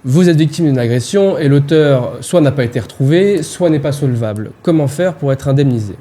Vous êtes victime d'une agression et l'auteur soit n'a pas été retrouvé, soit n'est pas solvable. Comment faire pour être indemnisé?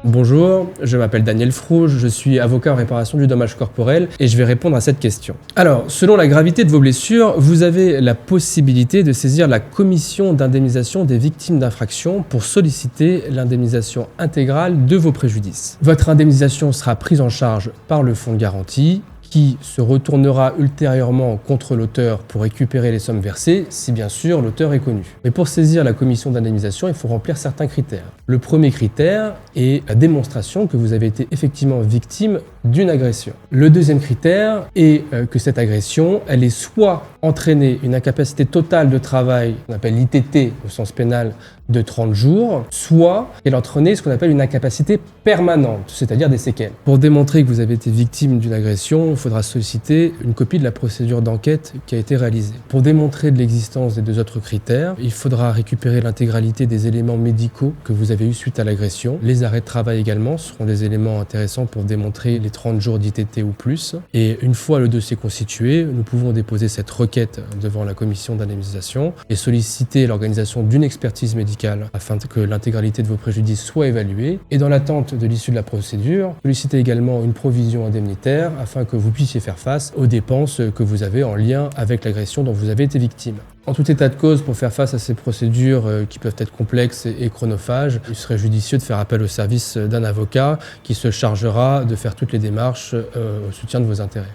Bonjour, je m'appelle Daniel Frouge, je suis avocat en réparation du dommage corporel et je vais répondre à cette question. Alors, selon la gravité de vos blessures, vous avez la possibilité de saisir la commission d'indemnisation des victimes d'infractions pour solliciter l'indemnisation intégrale de vos préjudices. Votre indemnisation sera prise en charge par le fonds de garantie qui se retournera ultérieurement contre l'auteur pour récupérer les sommes versées, si bien sûr l'auteur est connu. Mais pour saisir la commission d'indemnisation, il faut remplir certains critères. Le premier critère est la démonstration que vous avez été effectivement victime d'une agression. Le deuxième critère est que cette agression, elle est soit entraîné une incapacité totale de travail, qu'on appelle l'ITT au sens pénal, de 30 jours, soit elle a entraîné ce qu'on appelle une incapacité permanente, c'est-à-dire des séquelles. Pour démontrer que vous avez été victime d'une agression, il faudra solliciter une copie de la procédure d'enquête qui a été réalisée. Pour démontrer de l'existence des deux autres critères, il faudra récupérer l'intégralité des éléments médicaux que vous avez eus suite à l'agression. Les arrêts de travail également seront des éléments intéressants pour démontrer les 30 jours d'ITT ou plus. Et une fois le dossier constitué, nous pouvons déposer cette requête devant la commission d'indemnisation et solliciter l'organisation d'une expertise médicale afin que l'intégralité de vos préjudices soit évaluée. Et dans l'attente de l'issue de la procédure, sollicitez également une provision indemnitaire afin que vous puissiez faire face aux dépenses que vous avez en lien avec l'agression dont vous avez été victime. En tout état de cause, pour faire face à ces procédures qui peuvent être complexes et chronophages, il serait judicieux de faire appel au service d'un avocat qui se chargera de faire toutes les démarches au soutien de vos intérêts.